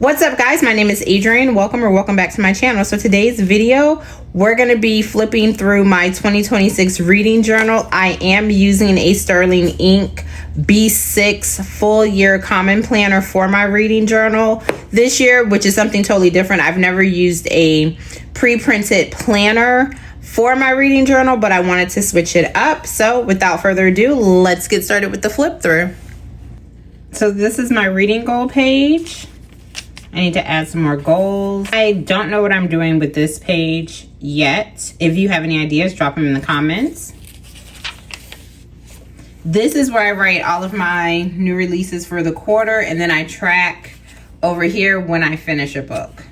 What's up, guys? My name is Adrienne. Welcome back to my channel. So today's video, we're going to be flipping through my 2026 reading journal. I am using a Sterling Ink B6 full year common planner for my reading journal this year, which is something totally different. I've never used a pre-printed planner for my reading journal, but I wanted to switch it up. So without further ado, let's get started with the flip through. So this is my reading goal page. I need to add some more goals. I don't know what I'm doing with this page yet. If you have any ideas, drop them in the comments. This is where I write all of my new releases for the quarter, and then I track over here when I finish a book.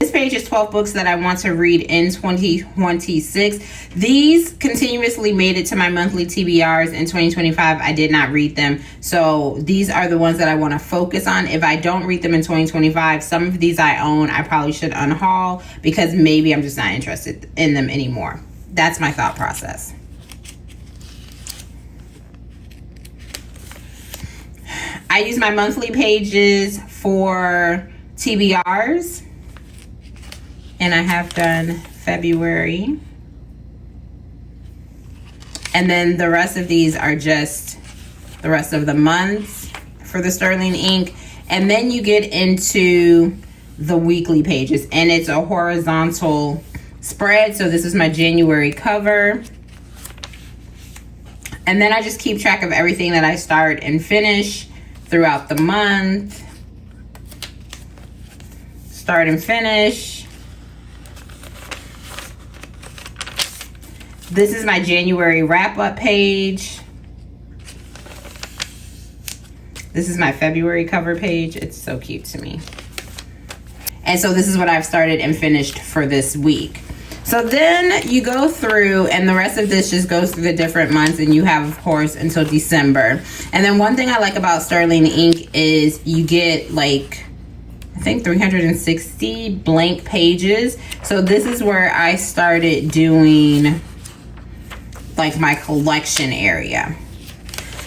This page is 12 books that I want to read in 2026. These continuously made it to my monthly TBRs in 2025. I did not read them. So these are the ones that I want to focus on. If I don't read them in 2025, some of these I own, I probably should unhaul because maybe I'm just not interested in them anymore. That's my thought process. I use my monthly pages for TBRs. And I have done February. And then the rest of these are just the rest of the months for the Sterling Ink. And then you get into the weekly pages. And it's a horizontal spread. So this is my January cover. And then I just keep track of everything that I start and finish throughout the month. Start and finish. This is my January wrap-up page. This is my February cover page. It's so cute to me. And so this is what I've started and finished for this week. So then you go through, and the rest of this just goes through the different months, and you have, of course, until December. And then one thing I like about Sterling Ink is you get like, I think 360 blank pages. So this is where I started doing like my collection area.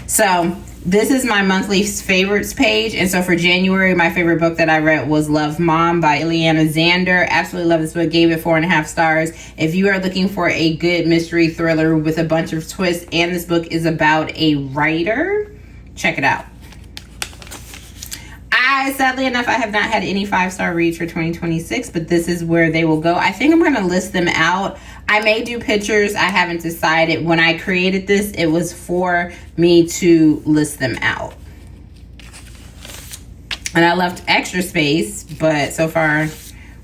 So this is my monthly favorites page. And so for January, my favorite book that I read was Love Mom by Ileana Zander. Absolutely love this book. Gave it 4.5 stars. If you are looking for a good mystery thriller with a bunch of twists, and this book is about a writer, check it out. Sadly enough, I have not had any 5-star reads for 2026, but this is where they will go. I think I'm going to list them out. I may do pictures. I haven't decided. When I created this, it was for me to list them out. And I left extra space, but so far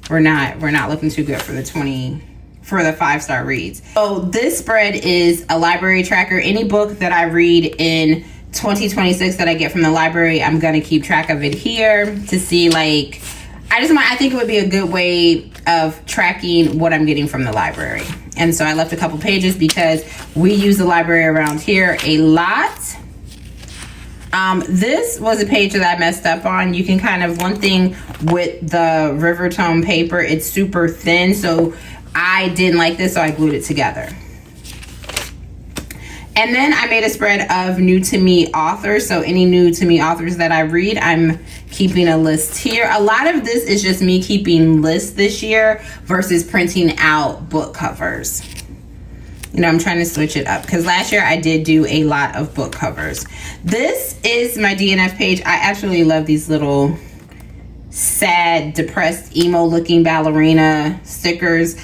we're not looking too good for the 5-star reads. So this spread is a library tracker. Any book that I read in 2026 that I get from the library, I'm gonna keep track of it here to see, like, I think it would be a good way of tracking what I'm getting from the library. And so I left a couple pages because we use the library around here a lot. This was a page that I messed up on. You can kind of, one thing with the Rivertone paper, it's super thin, so I didn't like this, so I glued it together. And then I made a spread of new to me authors. So any new to me authors that I read, I'm keeping a list here. A lot of this is just me keeping lists this year versus printing out book covers. You know, I'm trying to switch it up because last year I did do a lot of book covers. This is my DNF page. I absolutely love these little sad, depressed, emo looking ballerina stickers.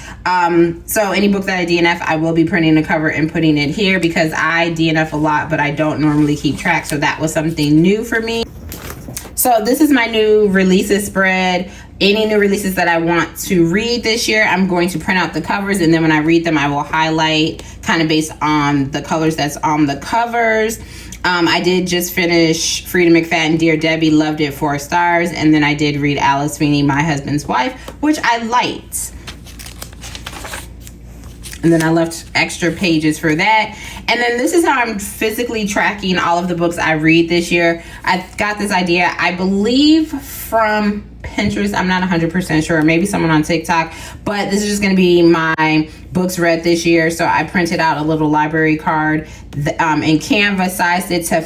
So any book that I DNF, I will be printing a cover and putting it here because I DNF a lot, but I don't normally keep track. So that was something new for me. So this is my new releases spread. Any new releases that I want to read this year, I'm going to print out the covers, and then when I read them, I will highlight kind of based on the colors that's on the covers. I did just finish Freida McFadden, Dear Debbie, loved it, 4 stars. And then I did read Alice Feeney, My Husband's Wife, which I liked. And then I left extra pages for that. And then this is how I'm physically tracking all of the books I read this year. I got this idea, I believe, from Pinterest. I'm not 100% sure. Maybe someone on TikTok. But this is just going to be my books read this year. So I printed out a little library card in Canva, sized it to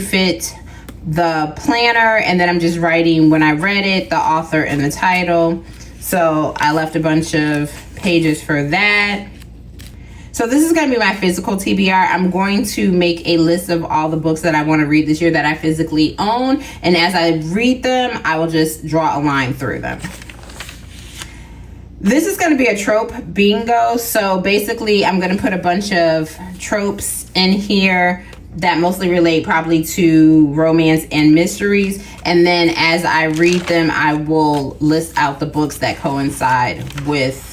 fit the planner, and then I'm just writing when I read it, the author, and the title. So I left a bunch of pages for that. So this is going to be my physical TBR. I'm going to make a list of all the books that I want to read this year that I physically own. And as I read them, I will just draw a line through them. This is going to be a trope bingo. So basically, I'm going to put a bunch of tropes in here that mostly relate probably to romance and mysteries. And then as I read them, I will list out the books that coincide with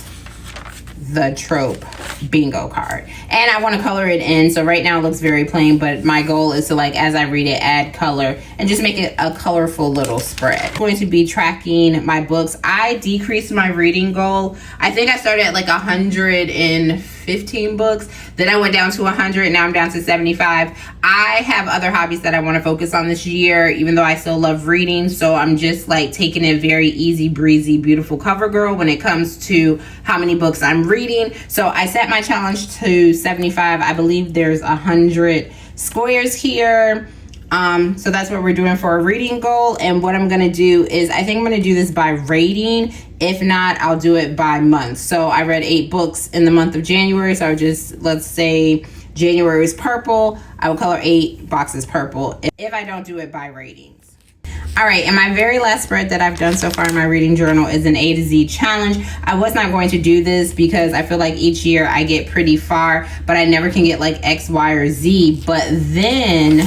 the trope bingo card. And I want to color it in. So right now it looks very plain, but my goal is to, like, as I read it, add color and just make it a colorful little spread. I'm going to be tracking my books. I decreased my reading goal. I think I started at like 115 books. Then I went down to 100. Now I'm down to 75. I have other hobbies that I want to focus on this year, even though I still love reading. So I'm just like taking it very easy breezy, beautiful cover girl when it comes to how many books I'm reading. So I set my challenge to 75. I believe there's 100 squares here. So that's what we're doing for a reading goal. And what I'm going to do is, I think I'm going to do this by rating. If not, I'll do it by month. So I read 8 books in the month of January. So I would just, let's say January is purple. I will color 8 boxes purple if I don't do it by ratings. All right, and my very last spread that I've done so far in my reading journal is an A to Z challenge. I was not going to do this because I feel like each year I get pretty far, but I never can get like X, Y, or Z. But then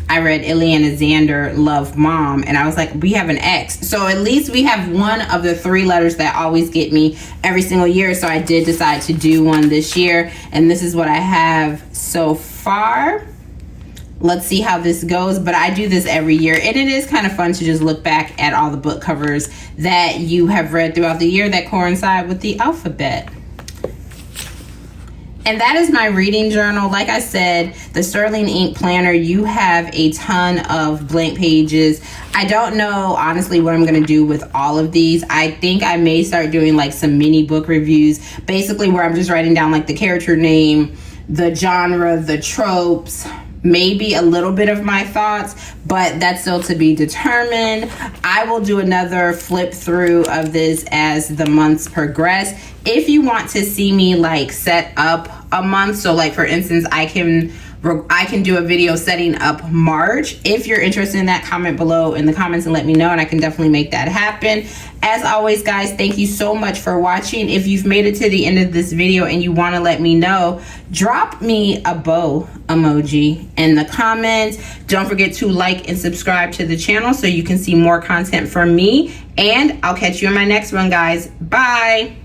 I read Ileana Zander, Love Mom, and I was like, we have an X. So at least we have one of the 3 letters that always get me every single year. So I did decide to do one this year, and this is what I have so far. Let's see how this goes, but I do this every year, and it is kind of fun to just look back at all the book covers that you have read throughout the year that coincide with the alphabet. And that is my reading journal. Like I said, the Sterling Ink Planner, you have a ton of blank pages. I don't know, honestly, what I'm going to do with all of these. I think I may start doing like some mini book reviews, basically where I'm just writing down like the character name, the genre, the tropes, maybe a little bit of my thoughts, but that's still to be determined. I will do another flip through of this as the months progress. If you want to see me like set up a month, so like for instance, I can do a video setting up March. If you're interested in that, comment below in the comments and let me know, and I can definitely make that happen. As always, guys, thank you so much for watching. If you've made it to the end of this video and you want to let me know, drop me a bow emoji in the comments. Don't forget to like and subscribe to the channel so you can see more content from me, and I'll catch you in my next one, guys. Bye.